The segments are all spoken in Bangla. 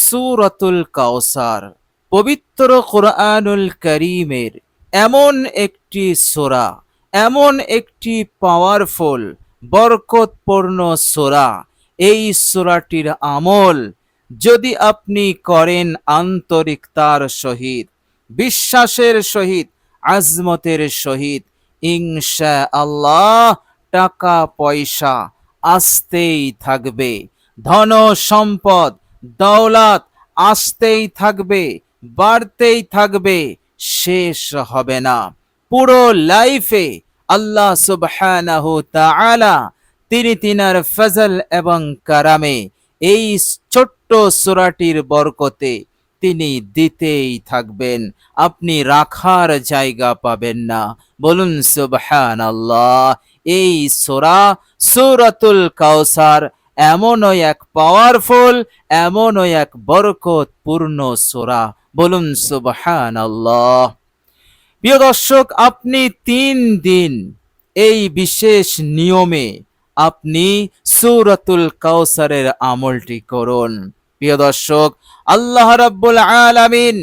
সূরাতুল কাউসার পবিত্র কোরআনুল কারীমের এমন একটি সূরা, এমন একটি পাওয়ারফুল বরকতপূর্ণ সূরা। এই সূরাটির আমল যদি আপনি করেন আন্তরিকতার সহিত, বিশ্বাসের সহিত, আজমতের সহিত, ইনশাআল্লাহ টাকা পয়সা আসতেই থাকবে, ধন সম্পদ দৌলত আসতেই থাকবে, বাড়তেই থাকবে, শেষ হবে না। পুরো লাইফে আল্লাহ সুবহানাহু তাআলা তিনি তিনার ফজল এবং কারামে এই ছোট্ট সূরাটির বরকতে তিনি দিতেই থাকবেন, আপনি রাখার জায়গা পাবেন না। বলুন সুবহানাল্লাহ। এই সূরা সূরাতুল কাউসার এমনই এক পাওয়ারফুল, এমনই এক বরকতপূর্ণ সূরা। বলুন সুবহানাল্লাহ। প্রিয় দর্শক, আপনি 3 দিন এই বিশেষ নিয়মে আপনি সূরাতুল কাউসারের আমলটি করুন। প্রিয় দর্শক, আল্লাহ রাব্বুল আলামিন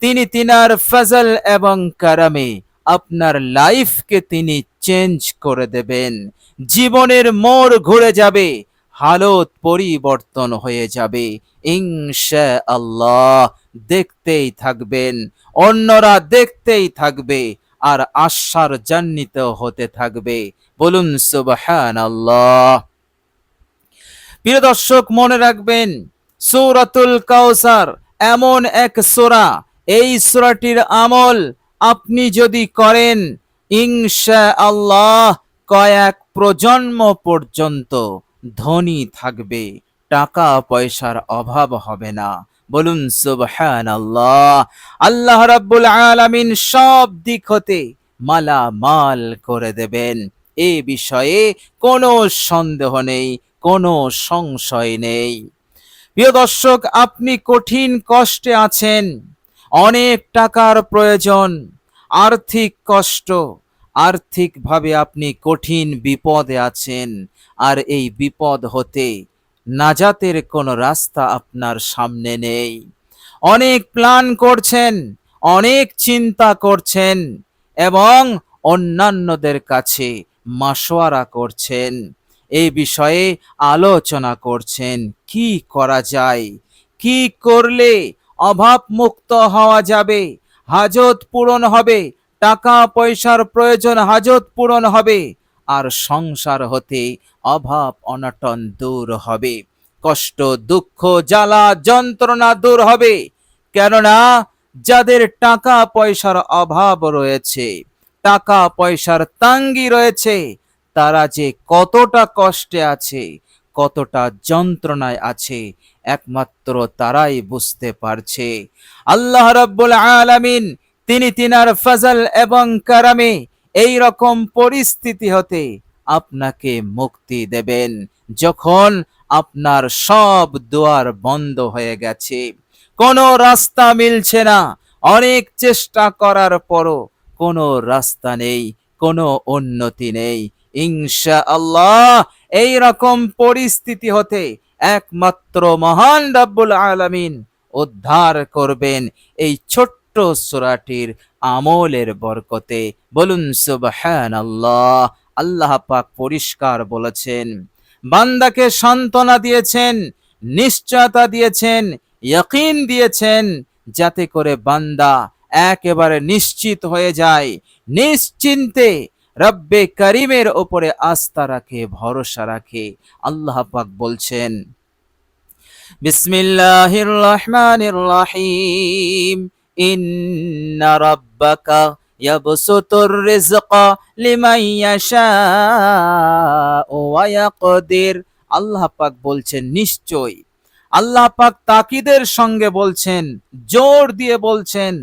তিনি তিনার ফজল এবং কারামে আপনার লাইফকে তিনি চেঞ্জ করে দেবেন। জীবনের মোড় ঘুরে যাবে, হালত পরিবর্তন হয়ে যাবে ইনশাআল্লাহ। দেখতেই থাকবেন, অন্যরা দেখতেই থাকবে, আর আশ্চর্যান্বিত হতে থাকবে। বলুন সুবহানাল্লাহ। প্রিয় দর্শক, মনে রাখবেন সূরাতুল কাউসার এমন এক সূরা, এই সূরাটির আমল আপনি যদি করেন ইনশাআল্লাহ কয়েক প্রজন্ম পর্যন্ত ধনী থাকবে, টাকা পয়সার অভাব হবে না। বলুন সুবহানাল্লাহ। আল্লাহ রাব্বুল আলামিন সব দিক হতে মালামাল করে দেবেন, এ বিষয়ে কোনো সন্দেহ নেই, কোনো সংশয় নেই। প্রিয় দর্শক, আপনি কঠিন কষ্টে আছেন, অনেক টাকার প্রয়োজন, আর্থিক কষ্ট, আর্থিকভাবে আপনি কঠিন বিপদে আছেন, আর এই বিপদ হতে নাজাতের কোনো রাস্তা আপনার সামনে নেই। অনেক প্ল্যান করছেন, অনেক চিন্তা করছেন এবং অন্যান্যদের কাছে মাশওয়ারা করছেন, এই বিষয়ে আলোচনা করছেন কি করা যায়, কি করলে অভাব মুক্ত হওয়া যাবে, হাজত পূরণ হবে, টাকা পয়সার প্রয়োজন হাজত পূরণ হবে, আর সংসার হতে অভাব অনটন দূর হবে, কষ্ট দুঃখ জ্বালা যন্ত্রণা দূর হবে। কেননা যাদের টাকা পয়সার অভাব রয়েছে, টাকা পয়সার তাঙ্গি রয়েছে, তারা যে কতটা কষ্টে আছে, কতটা যন্ত্রণায় আছে, একমাত্র তারাই বুঝতে পারছে। আল্লাহ রাব্বুল আলামিন তিনি তিনার ফজল এবং কারামে এই রকম পরিস্থিতি হতে আপনাকে মুক্তি দেবেন, যখন আপনার সব দুয়ার বন্ধ হয়ে গেছে, কোনো রাস্তা মিলছে না, অনেক চেষ্টা করার পরও কোনো রাস্তা নেই, কোনো উন্নতি নেই। ইনশাআল্লাহ এই রকম পরিস্থিতি হতে একমাত্র মহান রব্বুল আলামিন উদ্ধার করবেন এই ছোট্ট সূরাটির আমলের বরকতে। বলুন সুবহানাল্লাহ। আল্লাহ পাক পরিষ্কার বলেছেন, বান্দাকে সান্ত্বনা দিয়েছেন, নিশ্চয়তা দিয়েছেন, ইয়াকিন দিয়েছেন, যাতে করে বান্দা একেবারে নিশ্চিত হয়ে যায়, নিশ্চিন্তে রব্বে করিমের উপরে আস্থা রাখে, ভরসা রাখে। আল্লাহ পাক বলছেন, বিসমিল্লাহির রহমানির রহিম, ইন্না রাব্বাকা ইয়াবসুতুর রিজকা লিমান ইয়াশাউ ওয়া ইয়াকদির। আল্লাহ পাক বলছেন নিশ্চয়, আল্লাহ পাক তাকিদের সঙ্গে বলছেন, জোর দিয়ে বলছেন।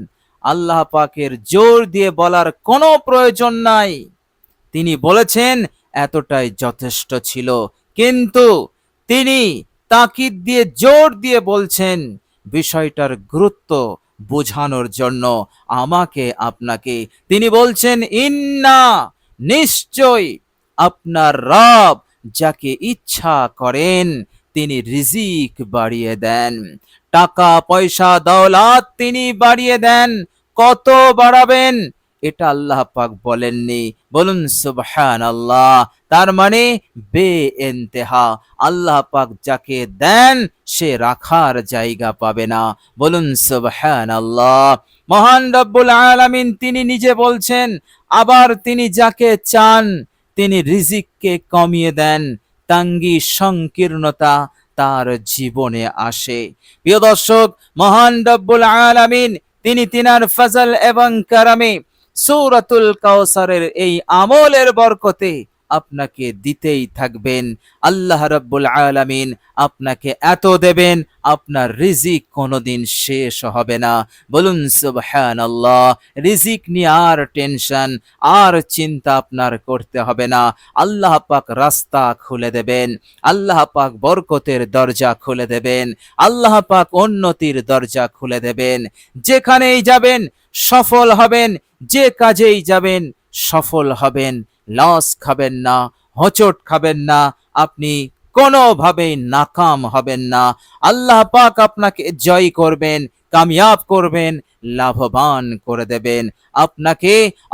আল্লাহ পাকের জোর দিয়ে বলার কোনো প্রয়োজন নাই, তিনি বলেছেন এতটাই যথেষ্ট ছিল, কিন্তু তিনি তাকিদ দিয়ে জোর দিয়ে বলছেন বিষয়টার গুরুত্ব বোঝানোর জন্য আমাকে আপনাকে। তিনি বলছেন ইন্না, নিশ্চয়, আপনার রব যাকে ইচ্ছা করেন তিনি রিজিক বাড়িয়ে দেন, টাকা পয়সা দৌলত তিনি বাড়িয়ে দেন, কত বাড়াবেন এটা আল্লাহ পাক বলেননি। বলুন সুবহানাল্লাহ। তার মানে বেইন্তেহা, আল্লাহ পাক যাকে দেন সে রাখার জায়গা পাবে না। বলুন সুবহানাল্লাহ। মহান রব্বুল আলামিন তিনি নিজে বলছেন, আবার তিনি যাকে চান তিনি রিজিককে কমিয়ে দেন, তাঙ্গি সংকীর্ণতা তার জীবনে আসে। প্রিয় দর্শক, মহান রব্বুল আলামিন তিনি তিনার ফজল এবং কারামে সূরাতুল কাউসারের এই আমলের বরকতে আপনাকে দিতেই থাকবেন। আল্লাহ রাব্বুল আলামিন আপনাকে এত দেবেন, আপনার রিজিক কোনোদিন শেষ হবে না। বলুন সুবহানাল্লাহ। রিজিক নিয়ে আর টেনশন আর চিন্তা আপনার করতে হবে না। আল্লাহ পাক রাস্তা খুলে দেবেন, আল্লাহ পাক বরকতের দরজা খুলে দেবেন, আল্লাহ পাক উন্নতির দরজা খুলে দেবেন। যেখানেই যাবেন সফল হবেন, যে কাজেই যাবেন সফল হবেন, লস খাবেন না, হোঁচট খাবেন না, আপনি কোনোভাবেই নাকাম হবেন না। আল্লাহ পাক আপনাকে জয় করবেন, কামিয়াব করবেন, লাভবান করে দেবেন। আপনাকে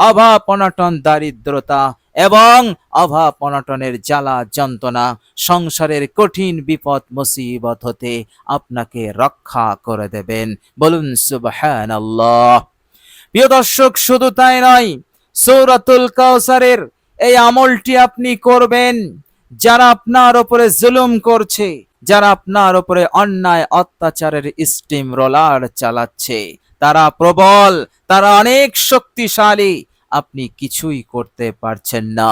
অভাব অনটন দারিদ্রতা এবং অভাব অনটনের জ্বালা যন্ত্রণা, সংসারের কঠিন বিপদ মুসিবত হতে আপনাকে রক্ষা করে দেবেন। বলুন সুবহানাল্লাহ। প্রিয় দর্শক, শুধু তাই নয়, সূরাতুল কাউসারের এই আমলটি আপনি করবেন। যারা আপনার উপরে জুলুম করছে, যারা আপনার উপরে অন্যায় অত্যাচারের স্টিম রোলার চালাচ্ছে, তারা প্রবল, তারা অনেক শক্তিশালী, আপনি কিছুই করতে পারছেন না।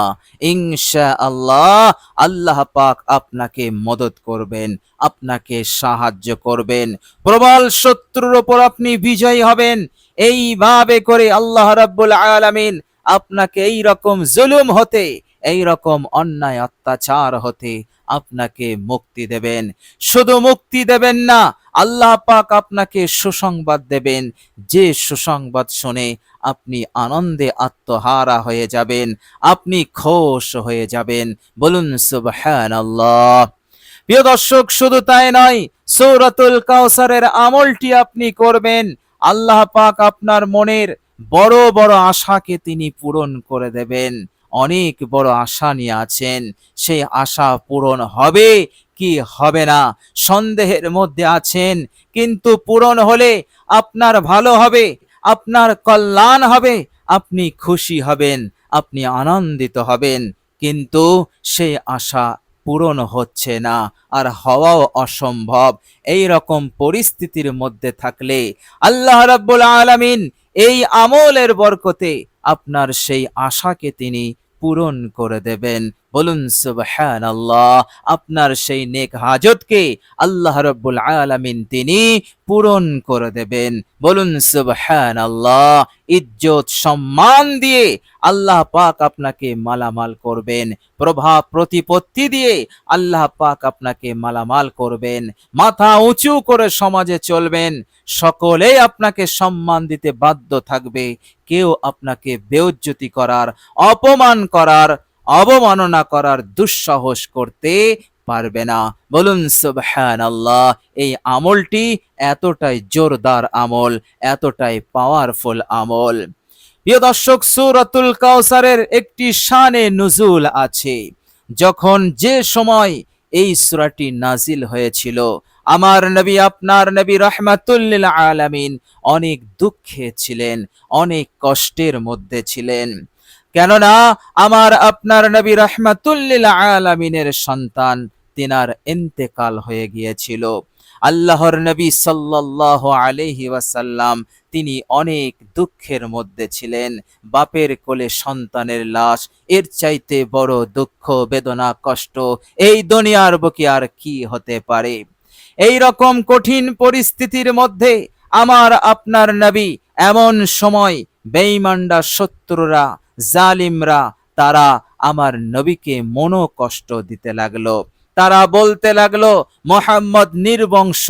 ইনশাআল্লাহ আল্লাহ পাক আপনাকে মদত করবেন, আপনাকে সাহায্য করবেন। প্রবল শত্রুর উপর আপনি বিজয়ী হবেন। এইভাবে করে আল্লাহ রাব্বুল আলামিন আপনাকে এই রকম জুলুম হতে, এই রকম অন্যায় অত্যাচার হতে আপনাকে মুক্তি দেবেন। শুধু মুক্তি দেবেন না, আল্লাহ পাক আপনাকে সুসংবাদ দেবেন, যে সুসংবাদ শুনে আপনি আনন্দে আত্মহারা হয়ে যাবেন, আপনি খুশ হয়ে যাবেন। বলুন সুবহানাল্লাহ। প্রিয় দর্শক, শুধু তাই নয়, সূরাতুল কাউসারের আমলটি আপনি করবেন, আল্লাহ পাক আপনার মনের বড় বড় আশাকে তিনি পূরণ করে দেবেন। অনেক বড় আশা নিয়ে আছেন, সেই আশা পূরণ হবে কি হবে না সন্দেহের মধ্যে আছেন, কিন্তু পূরণ হলে আপনার ভালো হবে, আপনার কল্যাণ হবে, আপনি খুশি হবেন, আপনি আনন্দিত হবেন। কিন্তু সেই আশা পূরণ হচ্ছে না, আর হওয়াও অসম্ভব। এই রকম পরিস্থিতির মধ্যে থাকলে আল্লাহ রাব্বুল আলামিন এই আমলের বরকতে আপনার সেই আশাকে তিনি পূরণ করে দেবেন। বলুন সুবহানাল্লাহ। আপনার সেই নেক হাজতকে আল্লাহ রাব্বুল আলামিন তিনি পূরণ করে দেবেন। বলুন সুবহানাল্লাহ। ইজ্জত সম্মান দিয়ে আল্লাহ পাক আপনাকে মালামাল করবেন, প্রভাব প্রতিপত্তি দিয়ে আল্লাহ পাক আপনাকে মালামাল করবেন, মাথা উঁচু করে সমাজে চলবেন, সকলেই আপনাকে সম্মান দিতে বাধ্য থাকবে, কেউ আপনাকে বেইজ্জতি করার, অপমান করার, অবমাননা করার দুঃসাহস করতে পারবে না। বলুন সুবহানাল্লাহ। এই আমলটি এতটাই জোরদার আমল, এতটাই পাওয়ারফুল আমল। প্রিয় দর্শক, সূরাতুল কাউসারের একটি শানে নুজুল আছে। যখন যে সময় এই সূরাটি নাজিল হয়েছিল, আমার নবী, আপনার নবী রাহমাতুল লিল আলামিন অনেক দুঃখে ছিলেন, অনেক কষ্টের মধ্যে ছিলেন। কেননা আমার আপনার নবী রাহমাতুল লিল আলামিনের সন্তান তিনার ইন্তেকাল হয়ে গিয়েছিল। আল্লাহর নবী সাল্লাল্লাহু আলাইহি ওয়াসাল্লাম তিনি অনেক দুঃখের মধ্যে ছিলেন। বাপের কোলে সন্তানের লাশ, এর চাইতে বড় দুঃখ, বেদনা, কষ্ট এই দুনিয়ার বুকে আর কি হতে পারে। এই রকম কঠিন পরিস্থিতির মধ্যে আমার আপনার নবী এমন সময় বেঈমানরা, শত্রুরা, জালিমরা তারা আমার নবীকে মনো কষ্ট দিতে লাগলো। তারা বলতে লাগলো, মুহাম্মদ নির্বংশ,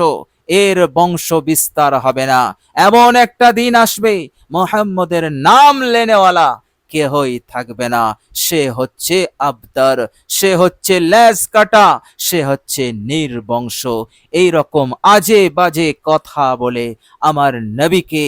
এর বংশ বিস্তার হবে না। এমন একটা দিন আসবে মুহাম্মদের নাম লেনেওয়ালা কেহই থাকবে না। সে হচ্ছে আবতার, সে হচ্ছে লেজ কাটা, সে হচ্ছে নির্বংশ। এই রকম আজে বাজে কথা বলে আমার নবীকে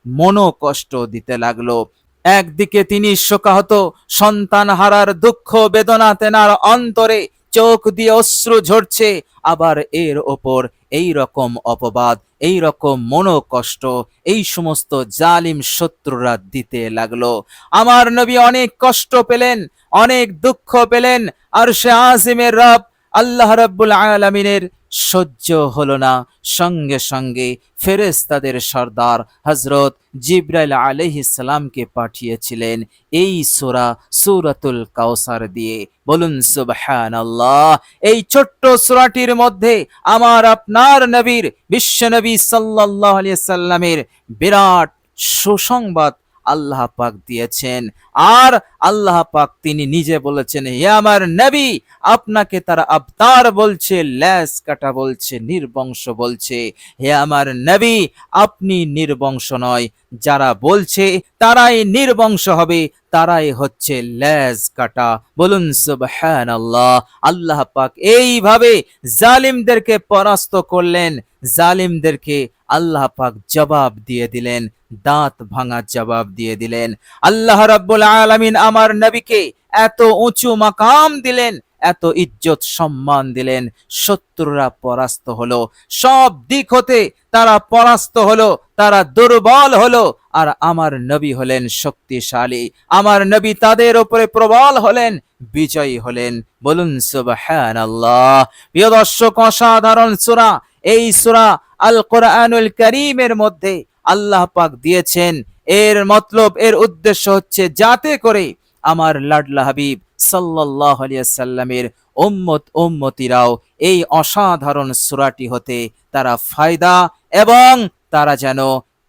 মনোকষ্ট দিতে লাগলো। একদিকে তিনি শোকাহত, সন্তান হারার দুঃখ বেদনা তেনার অন্তরে, চোখ দিয়ে অশ্রু ঝরছে, আবার এর ওপর এই রকম অপবাদ, এই রকম মনোকষ্ট এই সমস্ত জালিম শত্রুরা দিতে লাগলো। আমার নবী অনেক কষ্ট পেলেন, অনেক দুঃখ পেলেন। আর সে আজিমের রব আল্লাহ রাব্বুল আলামিনের সহ্য হলো না। সঙ্গে সঙ্গে ফেরেশতাদের সর্দার হযরত জিবরাইল আলাইহিস সালামকে পাঠিয়েছিলেন এই সূরাতুল কাউসার দিয়ে। বলুন সুবহানাল্লাহ। এই ছোট্ট সূরাটির মধ্যে আমার আপনার নবীর, বিশ্ব নবী সাল্লাল্লাহু আলাইহি সাল্লামের বিরাট সুসংবাদ আল্লাহ পাক দিয়েছেন। আর আল্লাহ পাক তিনি নিজে বলেছেন, হে আমার নবী, আপনাকে তারা আবতার বলছে, ল্যাজ কাটা বলছে, নির্বংশ বলছে। হে আমার নবী, আপনি নির্বংশ নয়, যারা বলছে তারাই নির্বংশ হবে, তারাই হচ্ছে ল্যাজ কাটা। বলুন সুবহানাল্লাহ। আল্লাহ পাক এইভাবে জালিমদেরকে পরাস্ত করলেন, জালিমদেরকে আল্লাহ পাক জবাব দিয়ে দিলেন, দাঁত ভাঙা জবাব দিয়ে দিলেন। আল্লাহ রাব্বুল আলামিন আমার নবীকে এত উঁচু মাকাম দিলেন, এত ইজ্জত সম্মান দিলেন। শত্রুরা পরাস্ত হলো, সব দিক হতে তারা পরাস্ত হলো, তারা দুর্বল হলো। আর আমার নবী হলেন শক্তিশালী, আমার নবী তাদের উপরে প্রবল হলেন, বিজয়ী হলেন। বলুন সুবহানাল্লাহ। প্রিয় দর্শক, অসাধারণ সূরা এই সূরা আল কোরআনুল কারীমের মধ্যে আল্লাহ পাক দিয়েছেন। এর মতলব, এর উদ্দেশ্য হচ্ছে যাতে করে আমার লাডলা হাবিব সাল্লাল্লাহু আলাইহি সাল্লামের উম্মতিরাও এই অসাধারণ সূরাটি হতে তারা ফায়দা এবং তারা যেন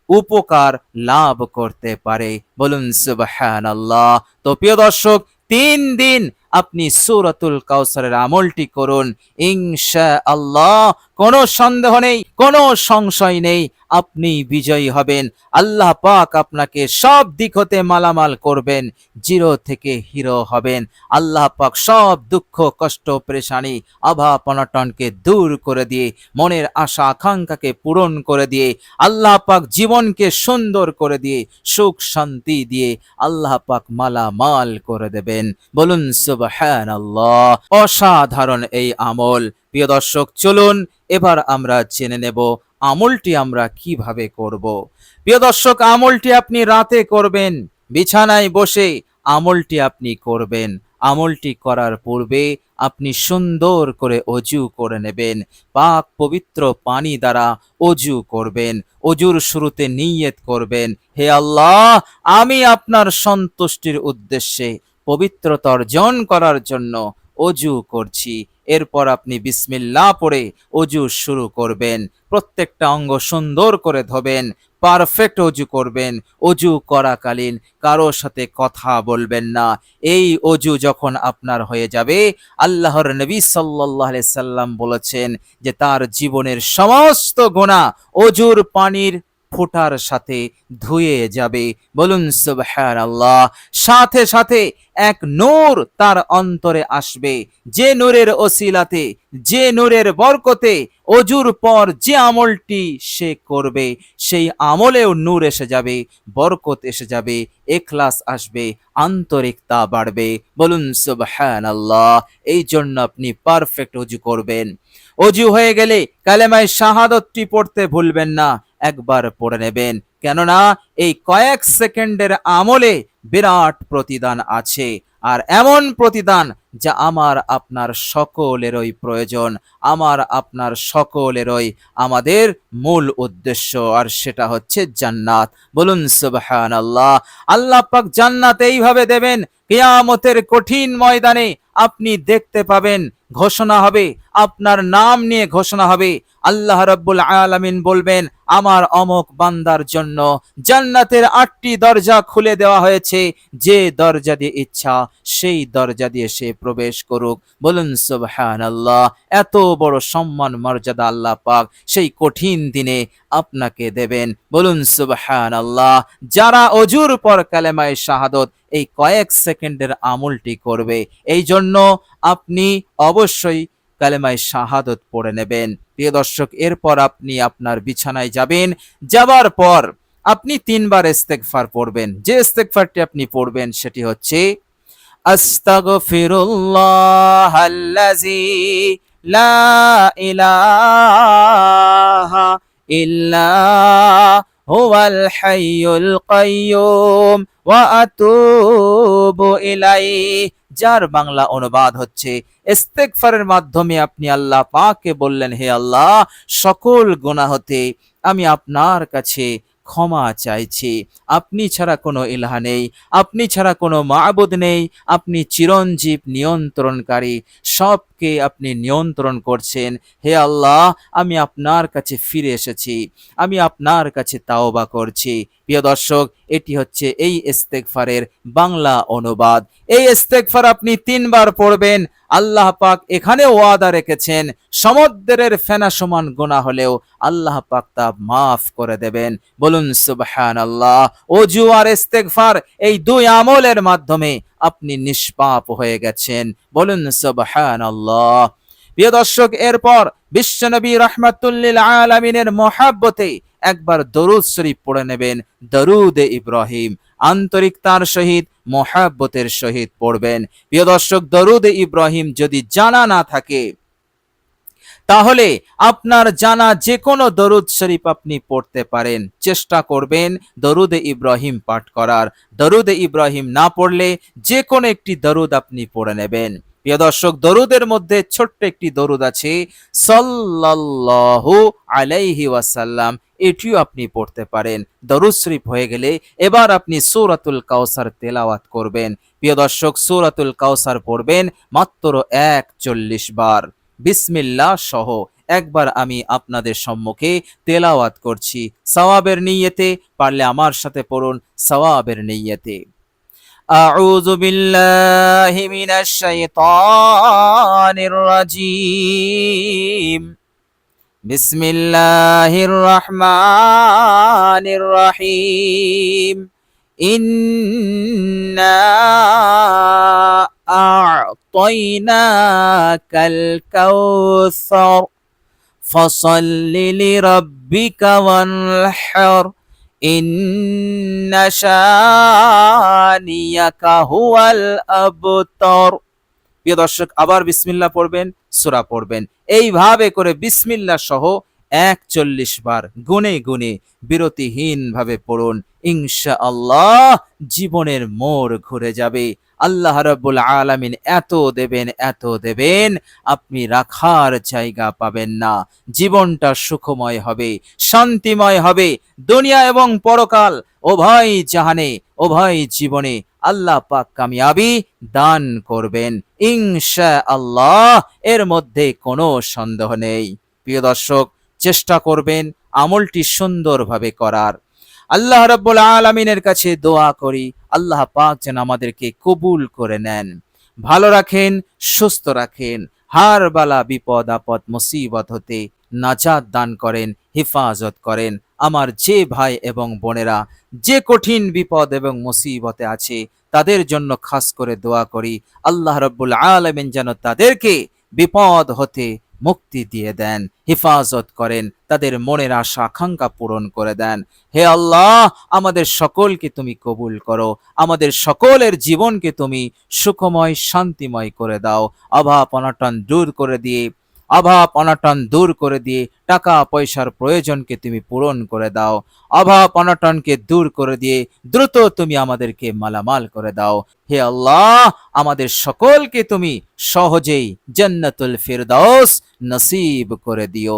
উপকার লাভ করতে পারে। বলুন সুবহানাল্লাহ। তো প্রিয় দর্শক, 3 দিন আপনি সূরাতুল কাউসারের আমলটি করুন, ইনশাআল্লাহ কোনো সন্দেহ নেই, কোনো সংশয় নেই, আপনি বিজয়ী হবেন। আল্লাহ পাক আপনাকে সব দিক হতে মালামাল করবেন, জিরো থেকে হিরো হবেন। আল্লাহ পাক সব দুঃখ কষ্ট পেরেশানি অভাব অনটনকে দূর করে দিয়ে, মনের আশা আকাঙ্ক্ষাকে পূরণ করে দিয়ে, আল্লাহ পাক জীবনকে সুন্দর করে দিয়ে, সুখ শান্তি দিয়ে আল্লাহ পাক মালামাল করে দেবেন। বলুন সুবহানাল্লাহ। অসাধারণ এই আমল। প্রিয় দর্শক, চলুন এবার আমরা জেনে নেব আমলটি আমরা কিভাবে করব। প্রিয় দর্শক, আমলটি আপনি রাতে করবেন, বিছানায় বসে আমলটি আপনি করবেন। আমলটি করার পূর্বে আপনি সুন্দর করে অজু করে নেবেন, পাক পবিত্র পানি দ্বারা অজু করবেন। অজুর শুরুতে নিয়ত করবেন, হে আল্লাহ, আমি আপনার সন্তুষ্টির উদ্দেশ্যে পবিত্রতা অর্জন করার জন্য অজু করছি। এরপর আপনি বিসমিল্লাহ পড়ে অজু শুরু করবেন। প্রত্যেকটা অঙ্গ সুন্দর করে ধোবেন, পারফেক্ট অজু করবেন। অজু করাকালীন কারোর সাথে কথা বলবেন না। এই অজু যখন আপনার হয়ে যাবে, আল্লাহর নবী সাল্লাল্লাহু আলাইহি সাল্লাম বলেছেন যে তার জীবনের সমস্ত গুনাহ অজুর পানির ফোঁটার সাথে ধুয়ে যাবে। বলুন সুবহানাল্লাহ। সাথে সাথে এক নূর তার অন্তরে আসবে, যে নূরের ওসিলাতে, যে নূরের বরকতে অজুর পর যে আমলটি সে করবে, সেই আমলেও নূর এসে যাবে, বরকত এসে যাবে, ইখলাস আসবে, আন্তরিকতা বাড়বে। বলুন সুবহানাল্লাহ। এই জন্য আপনি পারফেক্ট অজু করবেন। অজু হয়ে গেলে কালেমায়ে শাহাদাতটি পড়তে ভুলবেন না, একবার পড়ে নেবেন, কেননা এই কয়েক সেকেন্ডের আমলে বিরাট প্রতিদান আছে। আর এমন প্রতিদান যা আমার আপনার সকলেরই প্রয়োজন, আমার আপনার সকলেরই আমাদের মূল উদ্দেশ্য, আর সেটা হচ্ছে জান্নাত। বলুন সুবহানাল্লাহ। আল্লাহ পাক জান্নাত এইভাবে দেবেন, কিয়ামতের কঠিন ময়দানে আপনি দেখতে পাবেন, ঘোষণা হবে, আপনার নাম নিয়ে ঘোষণা হবে। আল্লাহ রাব্বুল আলামিন বলবেন, আমার অমুক বান্দার জন্য জান্নাতের 8টি দরজা খুলে দেওয়া হয়েছে, যে দরজা দিয়ে ইচ্ছা সেই দরজা দিয়ে সে প্রবেশ করুক। বলুন সুবহানাল্লাহ। এত বড় সম্মান মর্যাদা আল্লাহ পাক সেই কঠিন দিনে আপনাকে দেবেন। বলুন সুবহানাল্লাহ। যারা অজুর পর কালেমায়ে শাহাদত এই কয়েক সেকেন্ডের আমলটি করবে, এই জন্য আপনি অবশ্যই কালেমায়ে শাহাদত পড়ে নেবেন। প্রিয় দর্শক, এরপর আপনি আপনার বিছানায় যাবেন। যাবার পর আপনি 3বার ইস্তেগফার পড়বেন। যে ইস্তেগফারটি আপনি পড়বেন সেটি হচ্ছে, আস্তাগফিরুল্লাহাল্লাযী লা ইলাহা ইল্লা হুয়াল হাইয়ুল কাইয়্যুম ওয়া আতুবু ইলাইহি। যার বাংলা অনুবাদ হচ্ছে, ইস্তেগফারের মাধ্যমে আপনি আল্লাহ পাককে বললেন, হে আল্লাহ, সকল গুনাহ হতে আমি আপনার কাছে ক্ষমা চাইছি। আপনি ছাড়া কোনো ইলাহ নেই, আপনি ছাড়া কোনো মাবুদ নেই, আপনি চিরঞ্জীব, নিয়ন্ত্রণকারী, সবকে আপনি নিয়ন্ত্রণ করছেন। হে আল্লাহ, আমি আপনার কাছে ফিরে এসেছি, আমি আপনার কাছে তাওবা করছি। প্রিয় দর্শক, এটি হচ্ছে এই ইস্তেগফারের বাংলা অনুবাদ। এই ইস্তেগফার আপনি 3বার পড়বেন। আল্লাহ পাক এখানে ওয়াদা রেখেছেন, সমুদ্রের ফেনা সমান গুনাহ হলেও আল্লাহ পাক তা মাফ করে দেবেন। বলুন সুবহানাল্লাহ। ওযু আর ইস্তেগফার এই 2 আমলের মাধ্যমে আপনি নিষ্পাপ হয়ে গেছেন। বলুন সুবহানাল্লাহ। প্রিয় দর্শক, এরপর বিশ্বনবী রাহমাতুল লিল আলামিনের মহব্বতে একবার দরুদ শরীফ পড়ে নেবেন, দরুদে ইব্রাহিম। আন্তরিকতার সহিত, মহব্বতের সহিত পড়বেন। প্রিয় দর্শক, দরুদে ইব্রাহিম যদি জানা না থাকে, তাহলে আপনার জানা যে কোনো দরুদ শরীফ আপনি পড়তে পারেন। চেষ্টা করবেন দরুদে ইব্রাহিম পাঠ করার। দরুদে ইব্রাহিম না পড়লে যে কোনো একটি দরুদ আপনি পড়ে নেবেন। প্রিয় দর্শক, দরুদের মধ্যে ছোট্ট একটি দরুদ আছে, সাল্লাল্লাহু আলাইহি ওয়াসাল্লাম। এটিও আপনি পড়তে পারেন। দরুদ শরীফ হয়ে গেলে এবার আপনি সূরাতুল কাউসার তেলাওয়াত করবেন। প্রিয় দর্শক, সূরাতুল কাউসার পড়বেন মাত্র 41 বার। বিসমিল্লাহ সহ একবার আমি আপনাদের সম্মুখে তেলাওয়াত করছি, সওয়াবের নিয়তে। পারলে আমার সাথে পড়ুন, সওয়াবের নিয়তে। আউযু বিল্লাহি মিনাশ শাইতানির রাজীম। বিসমিল্লাহির রহমানির রহিম। ইন্না আ'তাইনাকাল কাউসার ফাসাল্লি লিরাব্বিকা ওয়ানহার ইন্না শানিয়াকা হুয়াল আবতার। প্রিয় দর্শক, আবার বিসমিল্লাহ পড়বেন, সূরা পড়বেন। এইভাবে করে বিসমিল্লাহ সহ 41 বার গুনে গুনে বিরতিহীন ভাবে পড়ুন। ইনশাআল্লাহ জীবনের মোড় ঘুরে যাবে। আল্লাহ রাব্বুল আলামিন এত দেবেন, এত দেবেন, আপনি রাখার জায়গা পাবেন না। জীবনটা সুখময় হবে, শান্তিময় হবে। দুনিয়া এবং পরকাল উভয় জাহানে, উভয় জীবনে আল্লাহ পাক কামিয়াবি দান করবেন ইনশাআল্লাহ। এর মধ্যে কোনো সন্দেহ নেই। প্রিয় দর্শক, চেষ্টা করবেন আমলটি সুন্দরভাবে করার। আল্লাহ রাব্বুল আলামিনের কাছে দোয়া করি, আল্লাহ পাক যেন আমাদেরকে কবুল করে নেন, ভালো রাখেন, সুস্থ রাখেন, হার বালা বিপদ আপদ মুসিবত হতে নাজাত দান করেন, হেফাজত করেন। আমার যে ভাই এবং বোনেরা যে কঠিন বিপদ এবং মুসিবতে আছে, তাদের জন্য খাস করে দোয়া করি, আল্লাহ রাব্বুল আলামিন যেন তাদেরকে বিপদ হতে মুক্তি দিয়ে দেন, হেফাজত করেন, তাদের মনের আশা আকাঙ্ক্ষা পূরণ করে দেন। হে আল্লাহ, আমাদের সকলকে তুমি কবুল করো, আমাদের সকলের জীবনকে তুমি সুখময়, শান্তিময় করে দাও। অভাব অনটন দূর করে দিয়ে, অভাব অনটন দূর করে দিয়ে টাকা পয়সার প্রয়োজনকে তুমি পূরণ করে দাও। অভাব অনটনকে দূর করে দিয়ে দ্রুত তুমি আমাদেরকে মালামাল করে দাও। হে আল্লাহ, আমাদের সকলকে তুমি সহজেই জান্নাতুল ফিরদাউস নসিব করে দিও।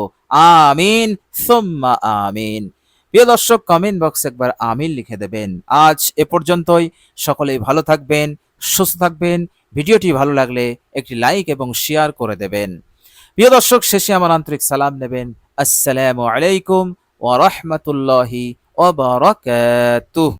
আমিন সুম্মা আমিন। প্রিয় দর্শক, কমেন্ট বক্সে একবার আমিন লিখে দেবেন। আজ এ পর্যন্তই। সকলেই ভালো থাকবেন, সুস্থ থাকবেন। ভিডিওটি ভালো লাগলে একটি লাইক এবং শেয়ার করে দেবেন। প্রিয় দর্শক, শেষে আমার আন্তরিক সালাম নেবেন। আসসালামু আলাইকুম ওয়া রাহমাতুল্লাহি ওয়া বারাকাতুহু।